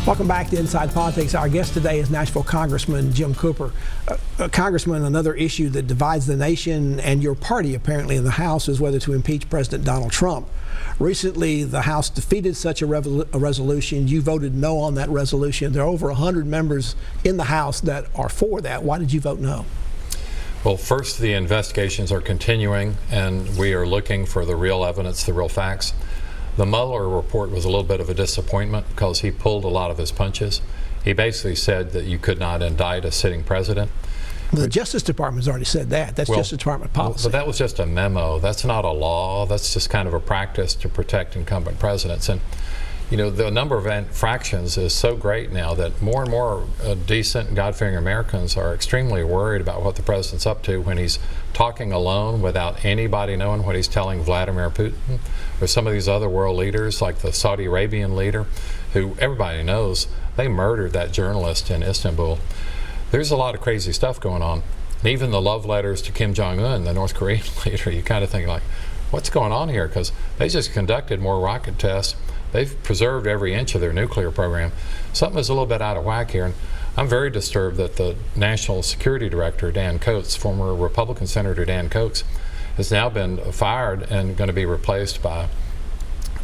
Welcome back to Inside Politics. Our guest today is Nashville Congressman Jim Cooper. Congressman, another issue that divides the nation and your party apparently in the House is whether to impeach President Donald Trump. Recently, the House defeated such a resolution. You voted no on that resolution. There are over 100 members in the House that are for that. Why did you vote no? Well, first, the investigations are continuing, and we are looking for the real evidence, the real facts. The Mueller report was a little bit of a disappointment because he pulled a lot of his punches. He basically said that you could not indict a sitting president. The Justice Department has already said that. That's Justice Department policy. But that was just a memo. That's not a law. That's just kind of a practice to protect incumbent presidents. And you know, the number of infractions is so great now that more and more decent, God-fearing Americans are extremely worried about what the president's up to when he's talking alone without anybody knowing what he's telling Vladimir Putin or some of these other world leaders like the Saudi Arabian leader, who everybody knows they murdered that journalist in Istanbul. There's a lot of crazy stuff going on. And even the love letters to Kim Jong-un, the North Korean leader, you kind of think like, what's going on here? Because they just conducted more rocket tests. They've preserved every inch of their nuclear program. Something is a little bit out of whack here. And I'm very disturbed that the National Security Director, Dan Coats, former Republican Senator Dan Coats, has now been fired and going to be replaced by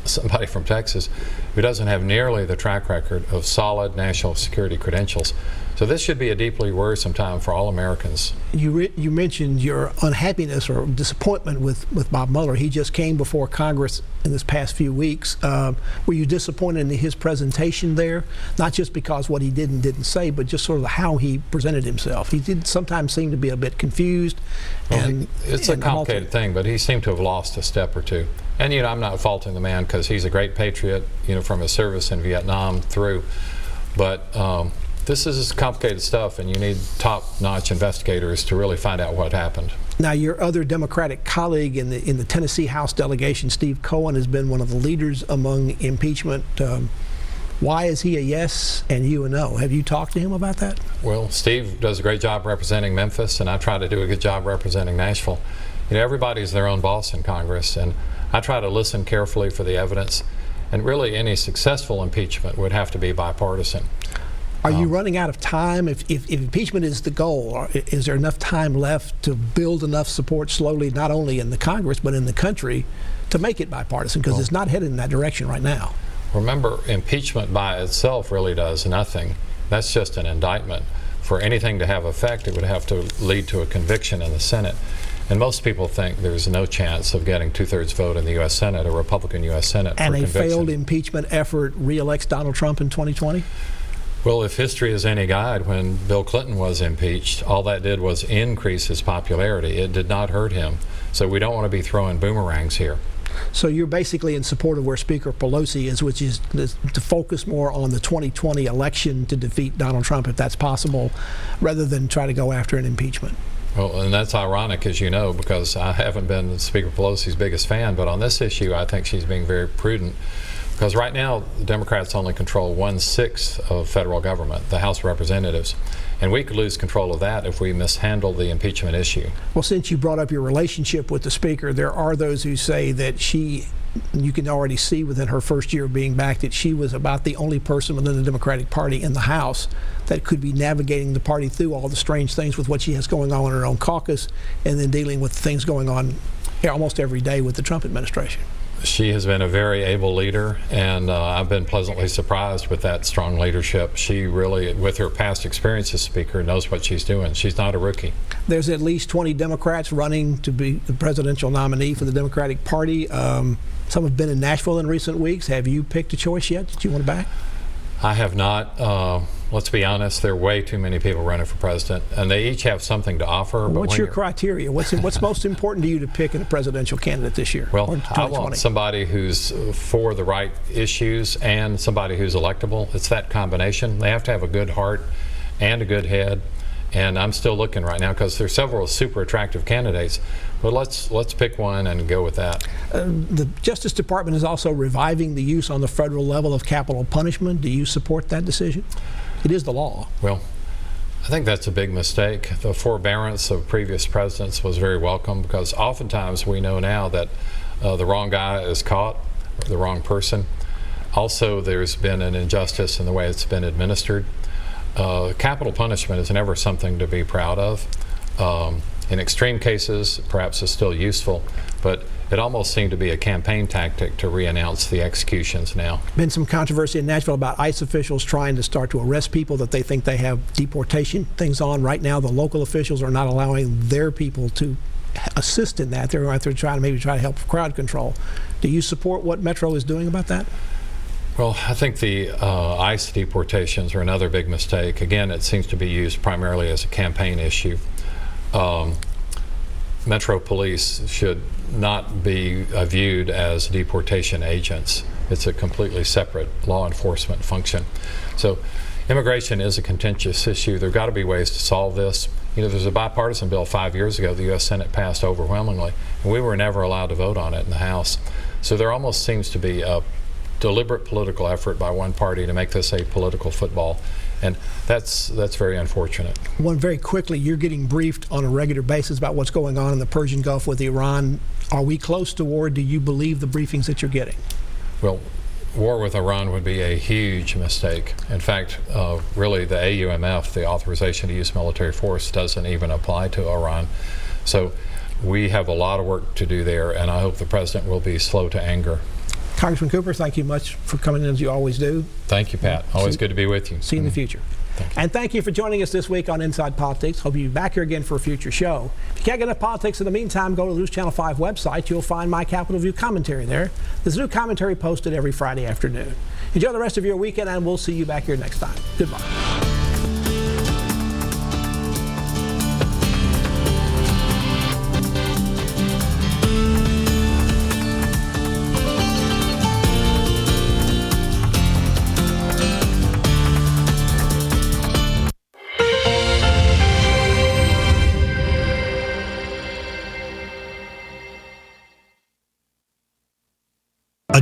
somebody from Texas who doesn't have nearly the track record of solid national security credentials. So this should be a deeply worrisome time for all Americans. You mentioned your unhappiness or disappointment with Bob Mueller. He just came before Congress in this past few weeks. Were you disappointed in his presentation there? Not just because what he did and didn't say, but just sort of how he presented himself. He did sometimes seem to be a bit confused. Well, it's a complicated thing, but he seemed to have lost a step or two. And you know, I'm not faulting the man because he's a great patriot, you know, from his service in Vietnam through. But this is complicated stuff, and you need top-notch investigators to really find out what happened. Now, your other Democratic colleague in the Tennessee House delegation, Steve Cohen, has been one of the leaders among impeachment. Why is he a yes and you a no? Have you talked to him about that? Well, Steve does a great job representing Memphis, and I try to do a good job representing Nashville. You know, everybody's their own boss in Congress, and I try to listen carefully for the evidence. And really, any successful impeachment would have to be bipartisan. Are you running out of time? If impeachment is the goal, is there enough time left to build enough support slowly, not only in the Congress, but in the country, to make it bipartisan? Because it's not headed in that direction right now. Remember, impeachment by itself really does nothing. That's just an indictment. For anything to have effect, it would have to lead to a conviction in the Senate. And most people think there's no chance of getting two-thirds vote in the U.S. Senate, a Republican U.S. Senate, and for conviction. And a failed impeachment effort re-elects Donald Trump in 2020? Well, if history is any guide, when Bill Clinton was impeached, all that did was increase his popularity. It did not hurt him. So we don't want to be throwing boomerangs here. So you're basically in support of where Speaker Pelosi is, which is to focus more on the 2020 election to defeat Donald Trump, if that's possible, rather than try to go after an impeachment. Well, and that's ironic, as you know, because I haven't been Speaker Pelosi's biggest fan, but on this issue, I think she's being very prudent. Because right now, the Democrats only control 1/6 of federal government, the House of Representatives. And we could lose control of that if we mishandle the impeachment issue. Well, since you brought up your relationship with the Speaker, there are those who say that you can already see within her first year of being back that she was about the only person within the Democratic Party in the House that could be navigating the party through all the strange things with what she has going on in her own caucus and then dealing with things going on almost every day with the Trump administration. She has been a very able leader, and I've been pleasantly surprised with that strong leadership. She really, with her past experience as Speaker, knows what she's doing. She's not a rookie. There's at least 20 Democrats running to be the presidential nominee for the Democratic Party. Some have been in Nashville in recent weeks. Have you picked a choice yet that you want to back? I have not. Let's be honest, there are way too many people running for president, and they each have something to offer. But what's your criteria? What's most important to you to pick in a presidential candidate this year? Well, I want somebody who's for the right issues and somebody who's electable. It's that combination. They have to have a good heart and a good head. And I'm still looking right now because there's several super attractive candidates. But let's pick one and go with that. The Justice Department is also reviving the use on the federal level of capital punishment. Do you support that decision? It is the law. Well, I think that's a big mistake. The forbearance of previous presidents was very welcome because oftentimes we know now that the wrong guy is caught, the wrong person. Also, there's been an injustice in the way it's been administered. Capital punishment is never something to be proud of. In extreme cases, perhaps it's still useful, but it almost seemed to be a campaign tactic to re-announce the executions now. Been some controversy in Nashville about ICE officials trying to start to arrest people that they think they have deportation things on. Right now, the local officials are not allowing their people to assist in that. They're trying to help crowd control. Do you support what Metro is doing about that? Well, I think the ICE deportations are another big mistake. Again, it seems to be used primarily as a campaign issue. Metro Police should not be viewed as deportation agents. It's a completely separate law enforcement function. So immigration is a contentious issue. There have got to be ways to solve this. There's a bipartisan bill 5 years ago the U.S. Senate passed overwhelmingly, and we were never allowed to vote on it in the House. So there almost seems to be a deliberate political effort by one party to make this a political football, and that's very unfortunate. One, very quickly, you're getting briefed on a regular basis about what's going on in the Persian Gulf with Iran. Are we close to war? Do you believe the briefings that you're getting? Well, war with Iran would be a huge mistake. In fact, really the AUMF, the authorization to use military force, doesn't even apply to Iran. So we have a lot of work to do there, and I hope the president will be slow to anger. Congressman Cooper, thank you much for coming in as you always do. Thank you, Pat. Always good to be with you. See you in the future. And thank you for joining us this week on Inside Politics. Hope you'll be back here again for a future show. If you can't get enough politics in the meantime, go to the News Channel 5 website. You'll find my Capitol View commentary there. There's new commentary posted every Friday afternoon. Enjoy the rest of your weekend, and we'll see you back here next time. Goodbye.